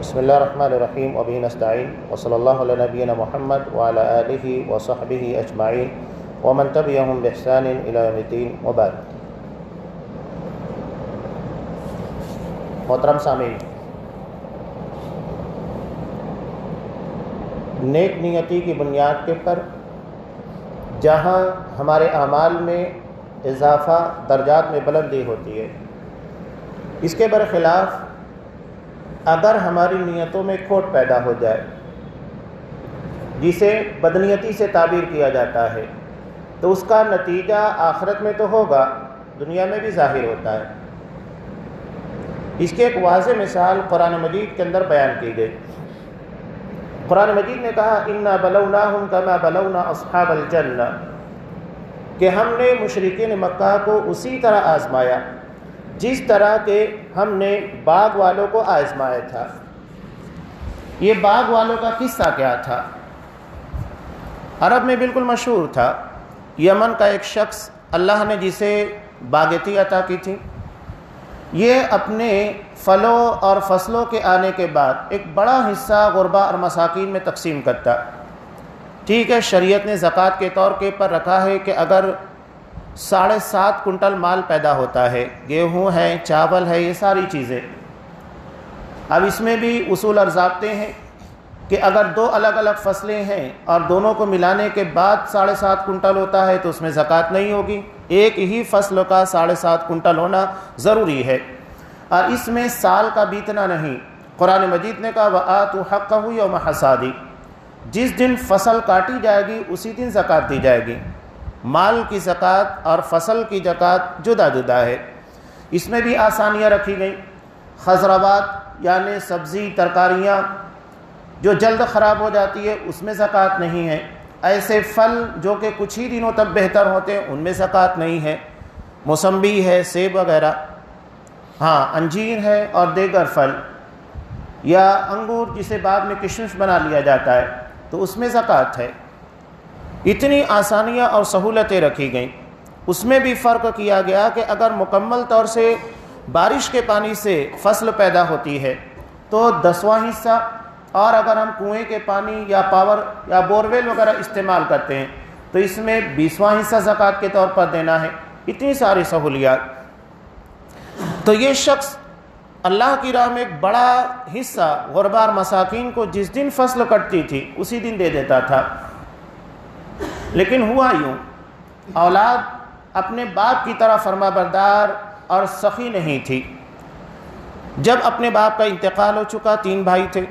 بسم اللہ الرحمن الرحیم وبہ نستعین وصلی اللہ علی نبینا محمد وعلی آلہ وصحبہ اجمعین ومن تبعہم بإحسان الی یوم الدین وبعد۔ محترم سامعین، نیک نیتی کی بنیاد کے پر جہاں ہمارے اعمال میں اضافہ، درجات میں بلندی ہوتی ہے، اس کے برخلاف اگر ہماری نیتوں میں کھوٹ پیدا ہو جائے، جسے بدنیتی سے تعبیر کیا جاتا ہے، تو اس کا نتیجہ آخرت میں تو ہوگا، دنیا میں بھی ظاہر ہوتا ہے۔ اس کی ایک واضح مثال قرآن مجید کے اندر بیان کی گئی۔ قرآن مجید نے کہا اِنَّا بَلَوْنَاهُمْ كَمَا بَلَوْنَا أَصْحَابَ الْجَنَّةِ، کہ ہم نے مشرکین مکہ کو اسی طرح آزمایا جس طرح کہ ہم نے باغ والوں کو آزمایا تھا۔ یہ باغ والوں کا قصہ کیا تھا؟ عرب میں بالکل مشہور تھا۔ یمن کا ایک شخص، اللہ نے جسے باغیتی عطا کی تھی، یہ اپنے پھلوں اور فصلوں کے آنے کے بعد ایک بڑا حصہ غربا اور مساکین میں تقسیم کرتا۔ ٹھیک ہے، شریعت نے زکوٰۃ کے طور کے پر رکھا ہے کہ اگر 7.5 کنٹل مال پیدا ہوتا ہے، گیہوں ہے، چاول ہے، یہ ساری چیزیں، اب اس میں بھی اصول اور ضابطے ہیں کہ اگر 2 الگ الگ فصلیں ہیں اور دونوں کو ملانے کے بعد 7.5 کنٹل ہوتا ہے تو اس میں زکوٰۃ نہیں ہوگی، ایک ہی فصل کا 7.5 کنٹل ہونا ضروری ہے، اور اس میں سال کا بیتنا نہیں۔ قرآن مجید نے کہا وَآتُوا حَقَّهُ يَوْمَ حَصَادِهِ، جس دن فصل کاٹی جائے گی اسی دن زکوٰۃ دی جائے گی۔ مال کی زکوٰۃ اور فصل کی زکوٰۃ جدا جدا ہے۔ اس میں بھی آسانیاں رکھی گئیں۔ خضروات یعنی سبزی، ترکاریاں جو جلد خراب ہو جاتی ہے اس میں زکوٰۃ نہیں ہے۔ ایسے پھل جو کہ کچھ ہی دنوں تک بہتر ہوتے ہیں ان میں زکوٰۃ نہیں ہے۔ موسمبی ہے، سیب وغیرہ، ہاں انجیر ہے اور دیگر پھل، یا انگور جسے بعد میں کشمش بنا لیا جاتا ہے تو اس میں زکوٰۃ ہے۔ اتنی آسانیاں اور سہولتیں رکھی گئیں۔ اس میں بھی فرق کیا گیا کہ اگر مکمل طور سے بارش کے پانی سے فصل پیدا ہوتی ہے تو 10واں حصہ، اور اگر ہم کنویں کے پانی یا پاور یا بورویل وغیرہ استعمال کرتے ہیں تو اس میں 20واں حصہ زکوٰۃ کے طور پر دینا ہے۔ اتنی ساری سہولیات۔ تو یہ شخص اللہ کی راہ میں ایک بڑا حصہ غربا اور مساکین کو جس دن فصل کٹتی تھی اسی دن دے دیتا تھا۔ لیکن ہوا یوں، اولاد اپنے باپ کی طرح فرما بردار اور سخی نہیں تھی۔ جب اپنے باپ کا انتقال ہو چکا، 3 بھائی تھے،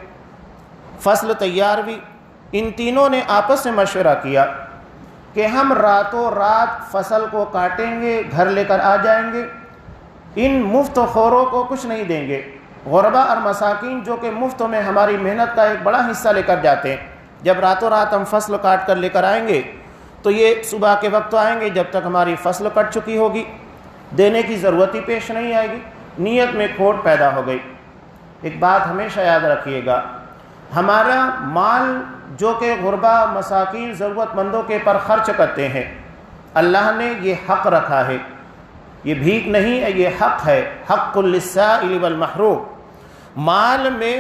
فصل تیار ہوئی، ان تینوں نے آپس میں مشورہ کیا کہ ہم راتوں رات فصل کو کاٹیں گے، گھر لے کر آ جائیں گے، ان مفت خوروں کو کچھ نہیں دیں گے۔ غربا اور مساکین جو کہ مفت میں ہماری محنت کا ایک بڑا حصہ لے کر جاتے ہیں، جب راتوں رات ہم فصل کاٹ کر لے کر آئیں گے تو یہ صبح کے وقت آئیں گے جب تک ہماری فصل کٹ چکی ہوگی، دینے کی ضرورت ہی پیش نہیں آئے گی۔ نیت میں کھوٹ پیدا ہو گئی۔ ایک بات ہمیشہ یاد رکھیے گا، ہمارا مال جو کہ غربا مساکین ضرورت مندوں کے پر خرچ کرتے ہیں، اللہ نے یہ حق رکھا ہے، یہ بھیک نہیں ہے، یہ حق ہے، حق للسائل والمحروم۔ مال میں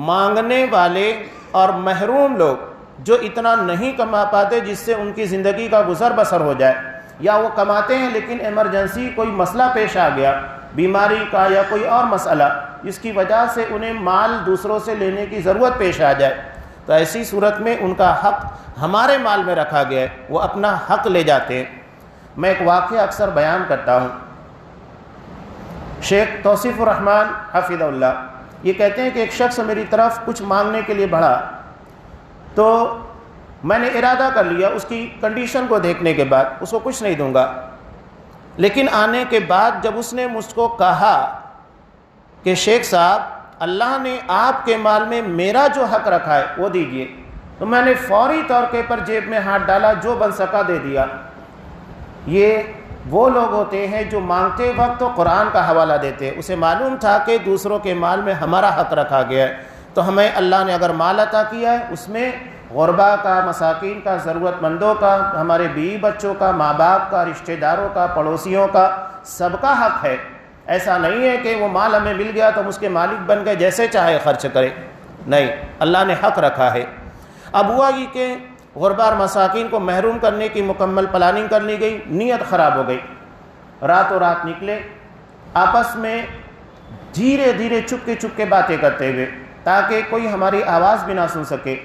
مانگنے والے اور محروم لوگ جو اتنا نہیں کما پاتے جس سے ان کی زندگی کا گزر بسر ہو جائے، یا وہ کماتے ہیں لیکن ایمرجنسی کوئی مسئلہ پیش آ گیا، بیماری کا یا کوئی اور مسئلہ، جس کی وجہ سے انہیں مال دوسروں سے لینے کی ضرورت پیش آ جائے، تو ایسی صورت میں ان کا حق ہمارے مال میں رکھا گیا ہے، وہ اپنا حق لے جاتے ہیں۔ میں ایک واقعہ اکثر بیان کرتا ہوں۔ شیخ توصیف الرحمن حفظہ اللہ یہ کہتے ہیں کہ ایک شخص میری طرف کچھ مانگنے کے لیے بڑھا، تو میں نے ارادہ کر لیا اس کی کنڈیشن کو دیکھنے کے بعد اس کو کچھ نہیں دوں گا، لیکن آنے کے بعد جب اس نے مجھ کو کہا کہ شیخ صاحب اللہ نے آپ کے مال میں میرا جو حق رکھا ہے وہ دیجئے، تو میں نے فوری طور کے پر جیب میں ہاتھ ڈالا، جو بن سکا دے دیا۔ یہ وہ لوگ ہوتے ہیں جو مانگتے وقت تو قرآن کا حوالہ دیتے ہیں، اسے معلوم تھا کہ دوسروں کے مال میں ہمارا حق رکھا گیا ہے، تو ہمیں اللہ نے اگر مال عطا کیا ہے اس میں غربا کا، مساکین کا، ضرورت مندوں کا، ہمارے بیوی بچوں کا، ماں باپ کا، رشتہ داروں کا، پڑوسیوں کا، سب کا حق ہے۔ ایسا نہیں ہے کہ وہ مال ہمیں مل گیا تو ہم اس کے مالک بن گئے، جیسے چاہے خرچ کرے، نہیں، اللہ نے حق رکھا ہے۔ اب ہوا یہ کہ غربا اور مساکین کو محروم کرنے کی مکمل پلاننگ کر لی گئی، نیت خراب ہو گئی، راتوں رات نکلے آپس میں دھیرے دھیرے چپ کے باتیں کرتے ہوئے تاکہ کوئی ہماری آواز بھی نہ سن سکے،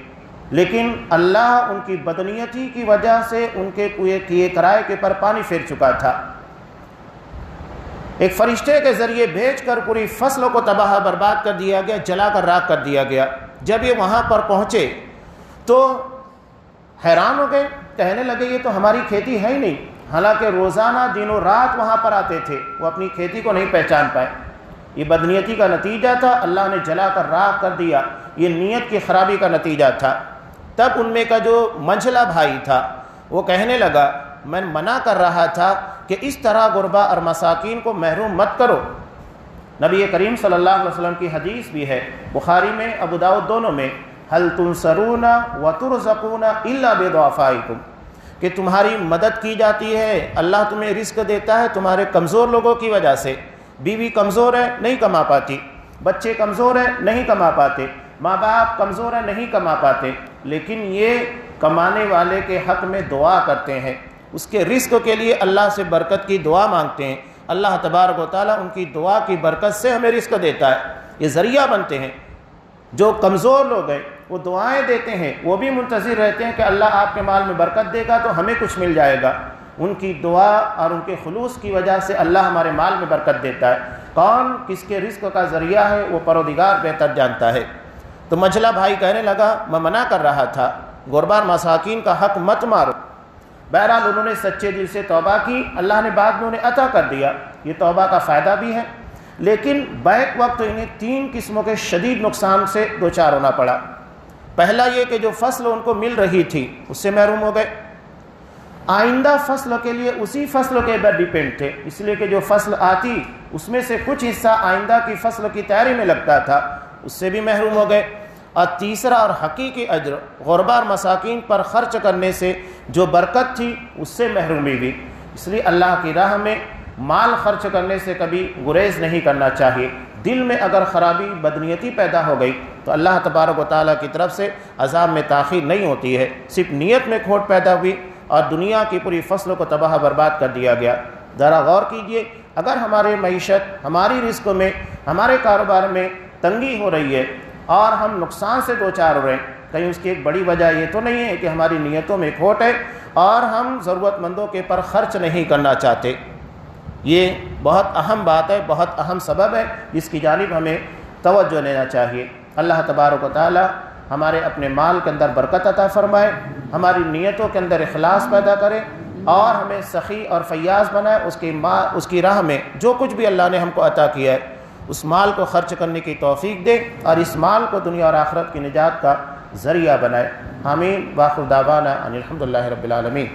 لیکن اللہ ان کی بدنیتی کی وجہ سے ان کے کیے کرائے کے پر پانی پھیر چکا تھا۔ ایک فرشتے کے ذریعے بھیج کر پوری فصلوں کو تباہ برباد کر دیا گیا، جلا کر راکھ کر دیا گیا۔ جب یہ وہاں پر پہنچے تو حیران ہو گئے، کہنے لگے یہ تو ہماری کھیتی ہے ہی نہیں، حالانکہ روزانہ دنوں رات وہاں پر آتے تھے، وہ اپنی کھیتی کو نہیں پہچان پائے۔ یہ بدنیتی کا نتیجہ تھا، اللہ نے جلا کر راکھ کر دیا، یہ نیت کی خرابی کا نتیجہ تھا۔ تب ان میں کا جو منجلا بھائی تھا وہ کہنے لگا میں منع کر رہا تھا کہ اس طرح غربا اور مساکین کو محروم مت کرو۔ نبی کریم صلی اللہ علیہ وسلم کی حدیث بھی ہے، بخاری میں ابو داؤد دونوں میں، هل تنصرون وترزقون الا بضعفائکم، کہ تمہاری مدد کی جاتی ہے، اللہ تمہیں رزق دیتا ہے تمہارے کمزور لوگوں کی وجہ سے۔ بیوی کمزور ہے نہیں کما پاتی، بچے کمزور ہیں نہیں کما پاتے، ماں باپ کمزور ہیں نہیں کما پاتے، لیکن یہ کمانے والے کے حق میں دعا کرتے ہیں، اس کے رزق کے لیے اللہ سے برکت کی دعا مانگتے ہیں، اللہ تبارک و تعالیٰ ان کی دعا کی برکت سے ہمیں رزق دیتا ہے، یہ ذریعہ بنتے ہیں۔ جو کمزور لوگ ہیں وہ دعائیں دیتے ہیں، وہ بھی منتظر رہتے ہیں کہ اللہ آپ کے مال میں برکت دے گا تو ہمیں کچھ مل جائے گا، ان کی دعا اور ان کے خلوص کی وجہ سے اللہ ہمارے مال میں برکت دیتا ہے۔ کون کس کے رزق کا ذریعہ ہے وہ پروردگار بہتر جانتا ہے۔ تو منجلا بھائی کہنے لگا میں منع کر رہا تھا، غربا مساکین کا حق مت مارو۔ بہرحال انہوں نے سچے دل سے توبہ کی، اللہ نے بعد میں انہیں عطا کر دیا، یہ توبہ کا فائدہ بھی ہے، لیکن بیک وقت انہیں 3 قسموں کے شدید نقصان سے دوچار ہونا پڑا۔ پہلا یہ کہ جو فصل ان کو مل رہی تھی اس سے محروم ہو گئے، آئندہ فصل کے لیے اسی فصل کے اوپر ڈیپینڈ تھے، اس لیے کہ جو فصل آتی اس میں سے کچھ حصہ آئندہ کی فصل کی تیاری میں لگتا تھا، اس سے بھی محروم ہو گئے۔ اور تیسرا اور حقیقی اجر غربا اور مساکین پر خرچ کرنے سے جو برکت تھی اس سے محرومی ہوئی۔ اس لیے اللہ کی راہ میں مال خرچ کرنے سے کبھی گریز نہیں کرنا چاہیے۔ دل میں اگر خرابی بدنیتی پیدا ہو گئی تو اللہ تبارک و تعالیٰ کی طرف سے عذاب میں تاخیر نہیں ہوتی ہے، صرف نیت میں کھوٹ پیدا ہوئی اور دنیا کی پوری فصل کو تباہ برباد کر دیا گیا۔ ذرا غور کیجئے، اگر ہمارے معیشت، ہماری رزق میں، ہمارے کاروبار میں تنگی ہو رہی ہے اور ہم نقصان سے دوچار ہو رہے ہیں، کہیں اس کی ایک بڑی وجہ یہ تو نہیں ہے کہ ہماری نیتوں میں کھوٹ ہے اور ہم ضرورت مندوں کے پر خرچ نہیں کرنا چاہتے؟ یہ بہت اہم بات ہے، بہت اہم سبب ہے جس کی جانب ہمیں توجہ لینا چاہیے۔ اللہ تبارک و تعالی ہمارے اپنے مال کے اندر برکت عطا فرمائے، ہماری نیتوں کے اندر اخلاص پیدا کرے اور ہمیں سخی اور فیاض بنائے، اس کی راہ میں جو کچھ بھی اللہ نے ہم کو عطا کیا ہے اس مال کو خرچ کرنے کی توفیق دے اور اس مال کو دنیا اور آخرت کی نجات کا ذریعہ بنائے۔ آمین۔ وآخر دعوانا ان الحمد للہ رب العالمین۔